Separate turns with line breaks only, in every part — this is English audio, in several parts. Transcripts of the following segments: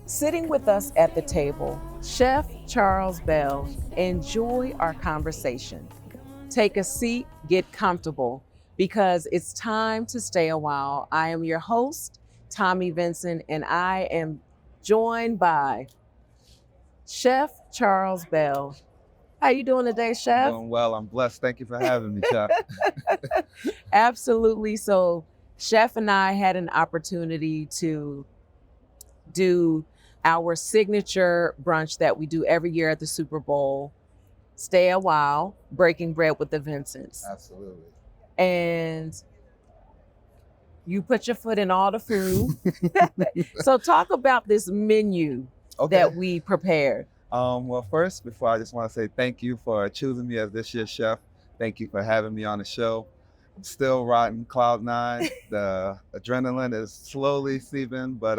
Sitting with us at the table, Chef Charles Bell. Enjoy our conversation. Take a seat, get comfortable, because it's time to stay a while. I am your host, Tommi Vincent, and I am joined by Chef Charles Bell. How you doing today,
I'm
Chef?
doing well. I'm blessed. Thank you for having me, Chef.
Absolutely. So, Chef and I had an opportunity to do our signature brunch that we do every year at the Super Bowl, Stay a While, Breaking Bread with the Vincents.
Absolutely.
And you put your foot in all the food. So talk about this menu that we prepared.
Well, first, before I just want to say thank you for choosing me as this year's chef. Thank you for having me on the show. I'm still riding cloud nine. The adrenaline is slowly seeping, but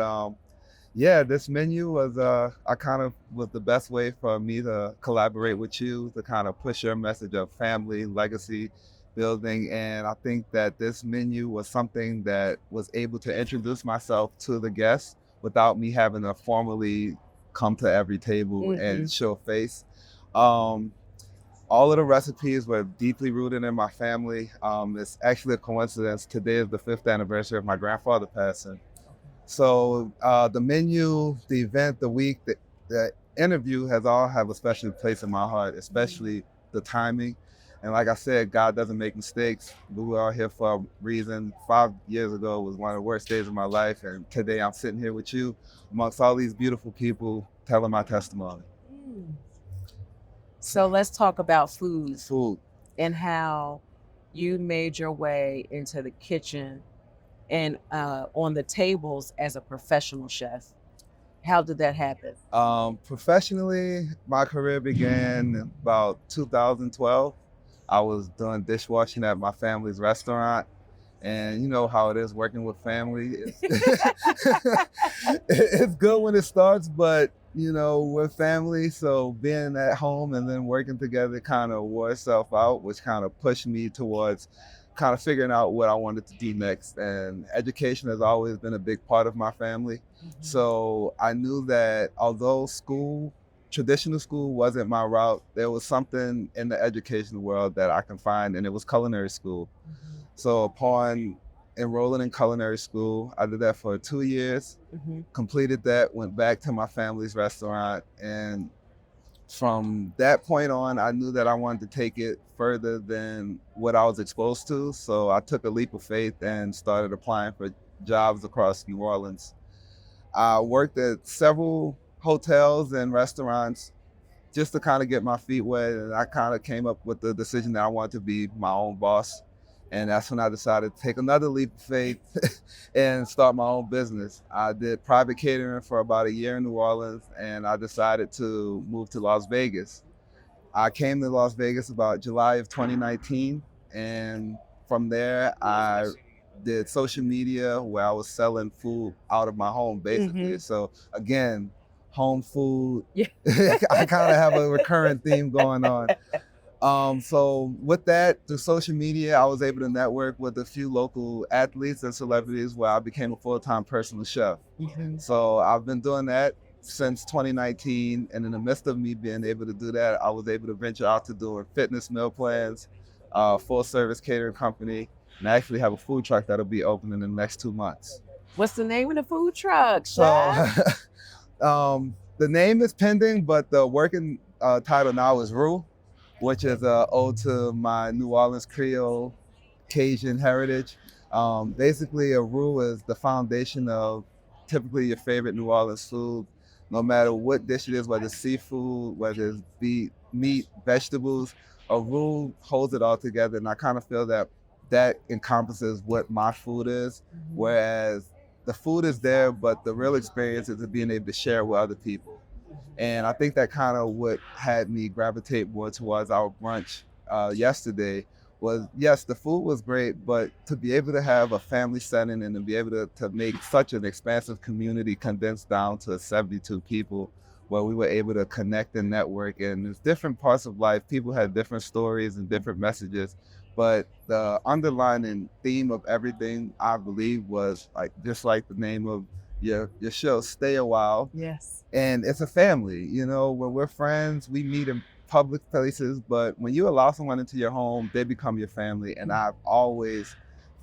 yeah, this menu was was the best way for me to collaborate with you to kind of push your message of family, legacy building. And I think that this menu was something that was able to introduce myself to the guests without me having to formally come to every table and show face. All of the recipes were deeply rooted in my family. It's actually a coincidence. Today is the 5th anniversary of my grandfather passing. So the menu, the event, the week, the interview has all have a special place in my heart, especially the timing. And like I said, God doesn't make mistakes. We were all here for a reason. 5 years ago was one of the worst days of my life. And today I'm sitting here with you amongst all these beautiful people telling my testimony.
So let's talk about food
Food.
and how you made your way into the kitchen and on the tables as a professional chef. How did that happen?
Professionally, my career began in about 2012. I was doing dishwashing at my family's restaurant. And you know how it is working with family. It's good when it starts, but you know, with family, so being at home and then working together kind of wore itself out, which kind of pushed me towards kind of figuring out what I wanted to do next. And education has always been a big part of my family. So I knew that although traditional school wasn't my route, there was something in the education world that I can find, and it was culinary school. So upon enrolling in culinary school, I did that for 2 years, completed that, went back to my family's restaurant. And from that point on, I knew that I wanted to take it further than what I was exposed to. So I took a leap of faith and started applying for jobs across New Orleans. I worked at several hotels and restaurants just to kind of get my feet wet. And I kind of came up with the decision that I wanted to be my own boss. And that's when I decided to take another leap of faith and start my own business. I did private catering for about a year in New Orleans, and I decided to move to Las Vegas. I came to Las Vegas about July of 2019, and from there I did social media where I was selling food out of my home, basically. So again, home food.
Yeah.
I kind of have a recurring theme going on. So with that, through social media, I was able to network with a few local athletes and celebrities where I became a full-time personal chef. So I've been doing that since 2019. And in the midst of me being able to do that, I was able to venture out to doing fitness meal plans, full service catering company, and I actually have a food truck that'll be opening in the next 2 months.
What's the name of the food truck,
Chef? So the name is pending, but the working title now is Roux, which is an ode to my New Orleans Creole Cajun heritage. Basically, a roux is the foundation of typically your favorite New Orleans food. No matter what dish it is, whether it's seafood, whether it's meat, vegetables, a roux holds it all together. And I kind of feel that that encompasses what my food is, whereas the food is there, but the real experience is being able to share with other people. And I think that kind of what had me gravitate more towards our brunch yesterday was, yes, the food was great, but to be able to have a family setting and to be able to make such an expansive community condensed down to 72 people where we were able to connect and network. And there's different parts of life. People had different stories and different messages. But the underlying theme of everything, I believe, was like just like the name of your show stay a while.
Yes.
And it's a family. You know, when we're friends, we meet in public places, but when you allow someone into your home, they become your family. And I've always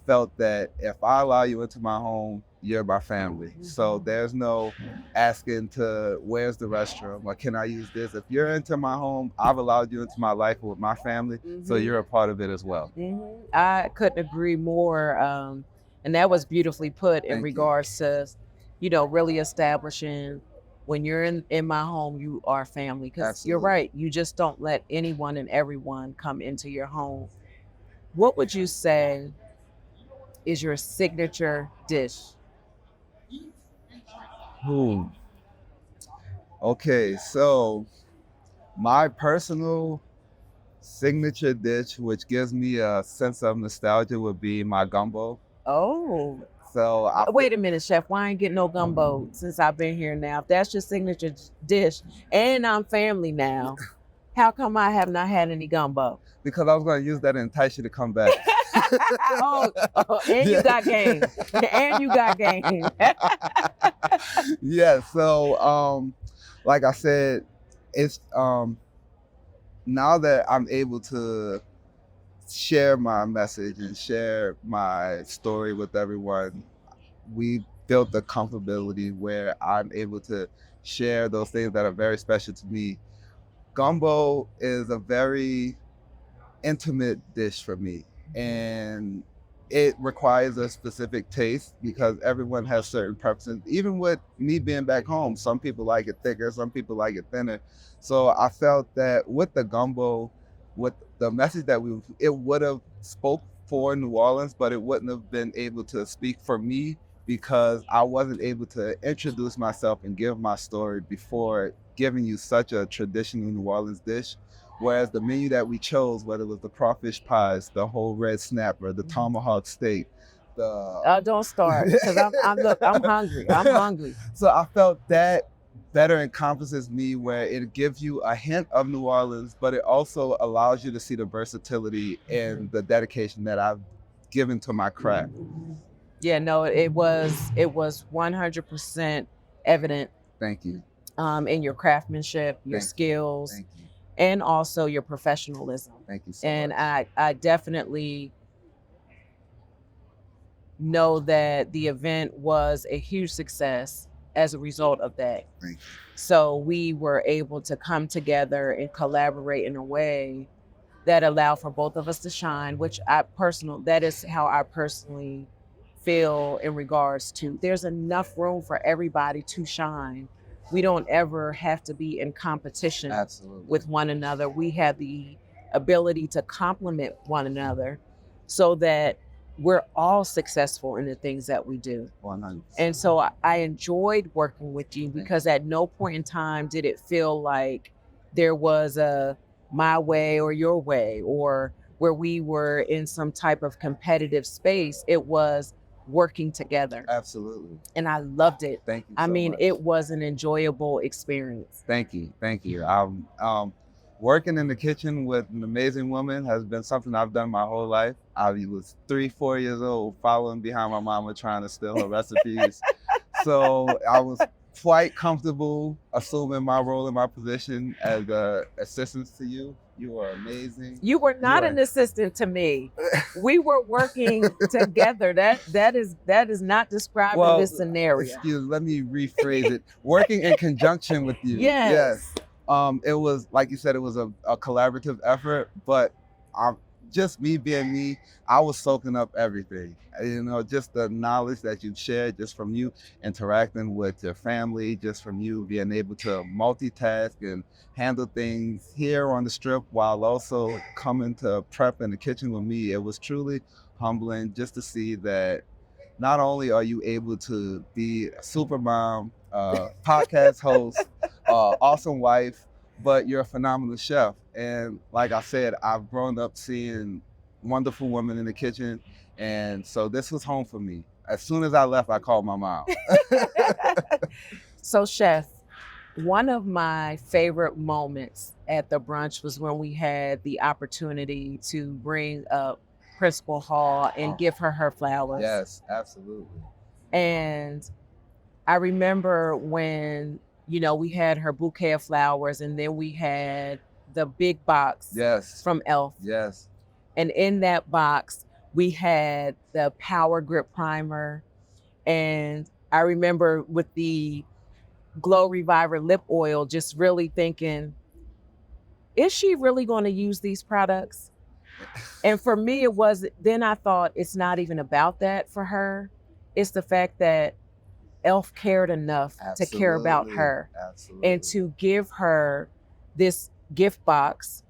felt that if I allow you into my home, you're my family. So there's no asking to where's the restroom or can I use this. If you're into my home, I've allowed you into my life with my family, so you're a part of it as well.
I couldn't agree more. And that was beautifully put in
Thank you.
regards to, you know, really establishing when you're in my home, you are family. Because you're
Absolutely.
right, you just don't let anyone and everyone come into your home. What would you say is your signature dish?
Okay, so my personal signature dish, which gives me a sense of nostalgia, would be my gumbo.
Oh,
So
wait a minute, chef. Why I ain't getting no gumbo since I've been here now? If that's your signature dish, and I'm family now, how come I have not had any gumbo?
Because I was going to use that to entice you to come back.
And you got game. And you got game.
Yeah, so like I said, it's now that I'm able to share my message and share my story with everyone, we built the comfortability where I'm able to share those things that are very special to me. Gumbo is a very intimate dish for me, and it requires a specific taste because everyone has certain preferences. Even with me being back home, some people like it thicker, some people like it thinner. So I felt that with the gumbo, with the message that it would have spoke for New Orleans, but it wouldn't have been able to speak for me because I wasn't able to introduce myself and give my story before giving you such a traditional New Orleans dish. Whereas the menu that we chose, whether it was the crawfish pies, the whole red snapper, the tomahawk steak,
don't start, because I'm hungry. I'm hungry.
So I felt that better encompasses me, where it gives you a hint of New Orleans, but it also allows you to see the versatility and the dedication that I've given to my craft.
Yeah, no, it was 100% evident.
Thank you.
In your craftsmanship, your skills.
Thank you.
And also your professionalism.
Thank you so
and
much.
I definitely know that the event was a huge success as a result of that.
Thank you.
So we were able to come together and collaborate in a way that allowed for both of us to shine, which that is how I personally feel in regards to there's enough room for everybody to shine. We don't ever have to be in competition with one another. We have the ability to complement one another so that we're all successful in the things that we do.
100%.
And so I enjoyed working with you because at no point in time did it feel like there was a my way or your way, or where we were in some type of competitive space. It was working together.
Absolutely.
And I loved it.
Thank you.
I
so
mean,
much.
it was an enjoyable experience.
Thank you. Thank you. Working in the kitchen with an amazing woman has been something I've done my whole life. I was 3-4 years old, following behind my mama, trying to steal her recipes. So I was quite comfortable assuming my role and my position as an assistant to you. You are amazing.
You were not an assistant to me. We were working together. That is not describing this scenario.
Let me rephrase it. Working in conjunction with you.
Yes.
It was, like you said, it was a collaborative effort, but just me being me, I was soaking up everything. You know, just the knowledge that you've shared, just from you interacting with your family, just from you being able to multitask and handle things here on the Strip while also coming to prep in the kitchen with me. It was truly humbling just to see that not only are you able to be a super mom, podcast host, awesome wife, but you're a phenomenal chef. And like I said, I've grown up seeing wonderful women in the kitchen. And so this was home for me. As soon as I left, I called my mom.
So, chef, one of my favorite moments at the brunch was when we had the opportunity to bring up Principal Hall and give her flowers.
Yes, absolutely.
And I remember when, we had her bouquet of flowers, and then we had the big box
Yes.
from Elf.
Yes.
And in that box, we had the Power Grip Primer. And I remember with the Glow Reviver lip oil, just really thinking, is she really going to use these products? And for me, then I thought it's not even about that for her. It's the fact that Elf cared enough to care about her and to give her this gift box.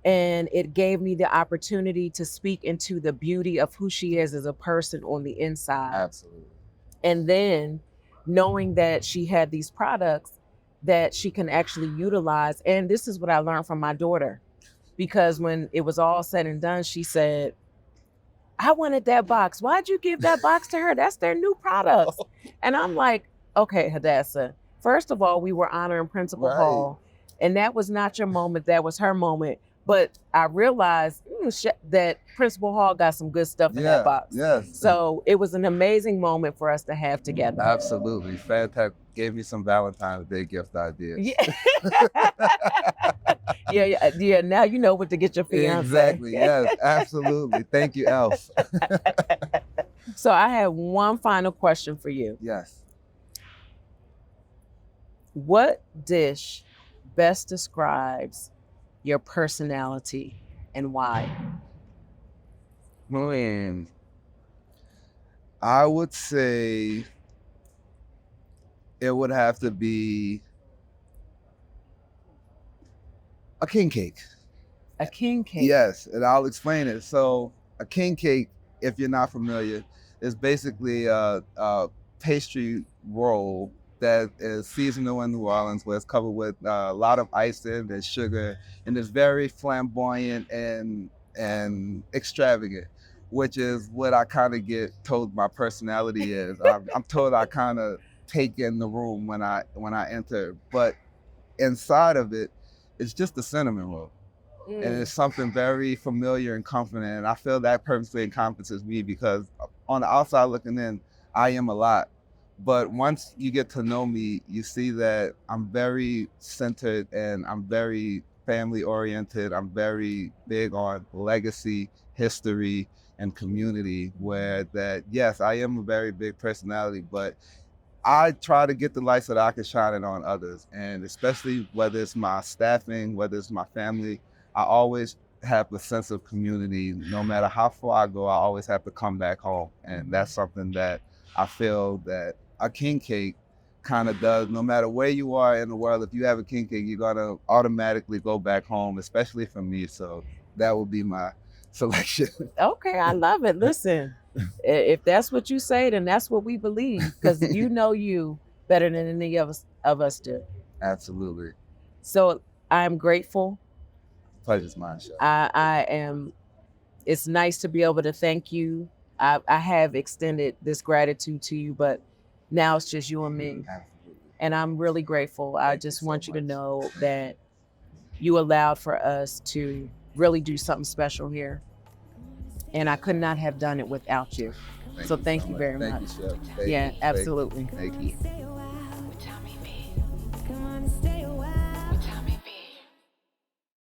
And it gave me the opportunity to speak into the beauty of who she is as a person on the inside.
Absolutely.
And then knowing that she had these products that she can actually utilize. And this is what I learned from my daughter, because when it was all said and done, she said, I wanted that box. Why'd you give that box to her? That's their new products. And I'm like, okay, Hadassah, first of all, we were honoring Principal Hall, and that was not your moment. That was her moment. But I realized that Principal Hall got some good stuff in that box.
Yes.
So it was an amazing moment for us to have together.
Absolutely. Fantastic. Gave me some Valentine's Day gift ideas.
Yeah. Now you know what to get your fiance.
Exactly. Yes, absolutely. Thank you, Elf.
So I have one final question for you.
Yes.
What dish best describes your personality and why?
I would say it would have to be a king cake.
A king cake?
Yes, and I'll explain it. So a king cake, if you're not familiar, is basically a pastry roll that is seasonal in New Orleans, where it's covered with a lot of icing and sugar, and it's very flamboyant and extravagant, which is what I kind of get told my personality is. I'm told I kind of take in the room when I enter, but inside of it, it's just a cinnamon roll. And it's something very familiar and comforting. And I feel that perfectly encompasses me, because on the outside looking in, I am a lot. But once you get to know me, you see that I'm very centered and I'm very family oriented. I'm very big on legacy, history, and community, where that, yes, I am a very big personality, but I try to get the light so that I can shine it on others. And especially whether it's my staffing, whether it's my family, I always have a sense of community. No matter how far I go, I always have to come back home. And that's something that I feel that a king cake kind of does. No matter where you are in the world, if you have a king cake, you're gonna automatically go back home, especially for me. So that would be my selection.
Okay, I love it. Listen, if that's what you say, then that's what we believe, because you know you better than any of us do.
Absolutely.
So I'm grateful.
Pleasure's mine, Chef.
I am. It's nice to be able to thank you. I have extended this gratitude to you, but now it's just you and me.
Absolutely.
And I'm really grateful. I just want you to know that you allowed for us to really do something special here. And I could not have done it without you. So thank you very much.
Thank you, Chef.
Yeah, absolutely.
Thank you.